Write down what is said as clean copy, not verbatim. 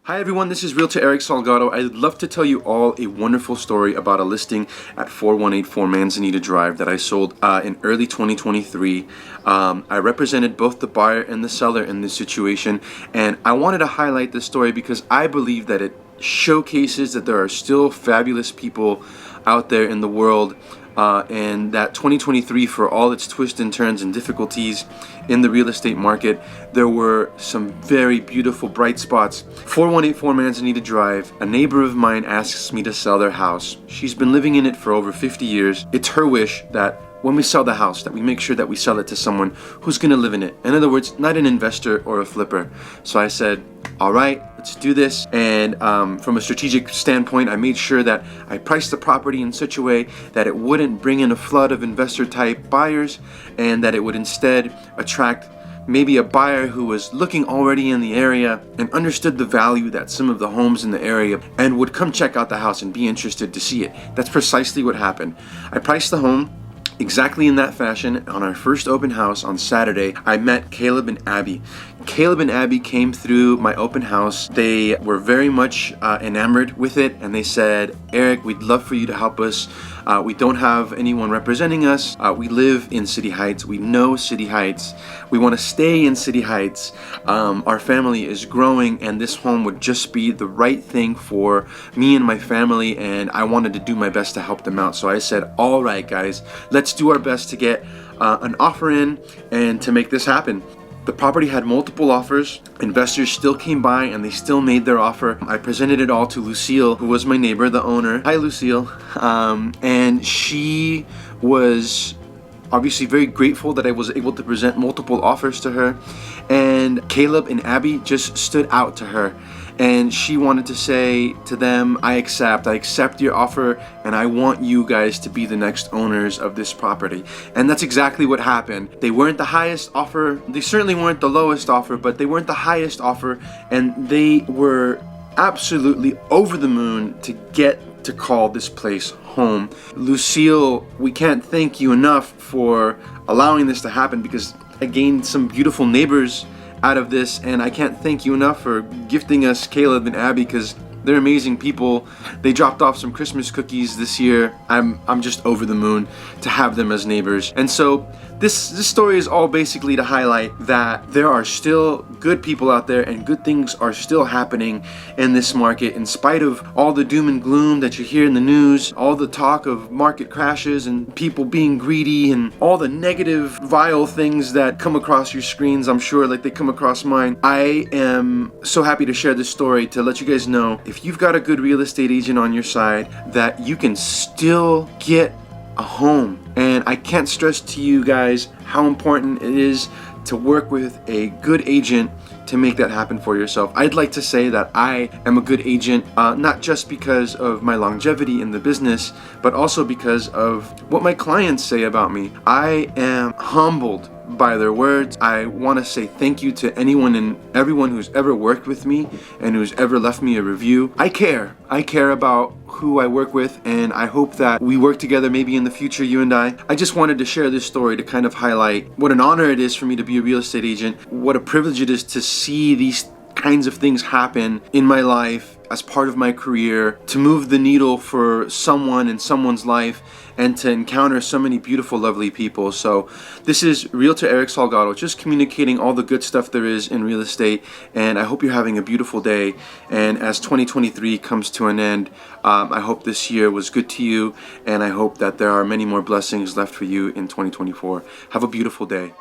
Hi everyone, this is Realtor Eric Salgado. I'd love to tell you all a wonderful story about a listing at 4184 Manzanita Drive that I sold in early 2023. I represented both the buyer and the seller in this situation, and I wanted to highlight this story because I believe that it showcases that there are still fabulous people out there in the world, and that 2023, for all its twists and turns and difficulties in the real estate market, there were some very beautiful bright spots. 4184 Manzanita Drive, a neighbor of mine asks me to sell their house. She's been living in it for over 50 years. It's her wish that when we sell the house, that we make sure that we sell it to someone who's going to live in it. In other words, not an investor or a flipper. So I said, all right, let's do this. And from a strategic standpoint, I made sure that I priced the property in such a way that it wouldn't bring in a flood of investor type buyers, and that it would instead attract maybe a buyer who was looking already in the area and understood the value that some of the homes in the area and would come check out the house and be interested to see it. That's precisely what happened. I priced the home exactly in that fashion. On our first open house on Saturday, I met Caleb and Abby. Caleb and Abby came through my open house. They were very much enamored with it, and they said, Eric, we'd love for you to help us. We don't have anyone representing us. We live in City Heights. We know City Heights. We want to stay in City Heights. Our family is growing, and this home would just be the right thing for me and my family, and I wanted to do my best to help them out. So I said, all right, guys, let's do our best to get an offer in and to make this happen. The property had multiple offers. Investors still came by and they still made their offer. I presented it all to Lucille, who was my neighbor, the owner. Hi, Lucille. And she was obviously very grateful that I was able to present multiple offers to her. And Caleb and Abby just stood out to her. And she wanted to say to them, I accept your offer, and I want you guys to be the next owners of this property. And that's exactly what happened. They weren't the highest offer. They certainly weren't the lowest offer, but they weren't the highest offer. And they were absolutely over the moon to get to call this place home. Lucille, we can't thank you enough for allowing this to happen, because I gained some beautiful neighbors out of this, and I can't thank you enough for gifting us Caleb and Abby, because they're amazing people. They dropped off some Christmas cookies this year. I'm just over the moon to have them as neighbors. And so this story is all basically to highlight that there are still good people out there, and good things are still happening in this market, in spite of all the doom and gloom that you hear in the news, all the talk of market crashes and people being greedy, and all the negative, vile things that come across your screens, I'm sure, like they come across mine. I am so happy to share this story to let you guys know, if you've got a good real estate agent on your side, that you can still get a home. And I can't stress to you guys how important it is to work with a good agent to make that happen for yourself. I'd like to say that I am a good agent, not just because of my longevity in the business, but also because of what my clients say about me. I am humbled by their words. I want to say thank you to anyone and everyone who's ever worked with me and who's ever left me a review. I care about who I work with, and I hope that we work together maybe in the future, you and I. I just wanted to share this story to kind of highlight what an honor it is for me to be a real estate agent, what a privilege it is to see these kinds of things happen in my life as part of my career, to move the needle for someone in someone's life, and to encounter so many beautiful, lovely people. So this is Realtor Eric Salgado, just communicating all the good stuff there is in real estate, and I hope you're having a beautiful day. And as 2023 comes to an end, I hope this year was good to you, and I hope that there are many more blessings left for you in 2024. Have a beautiful day.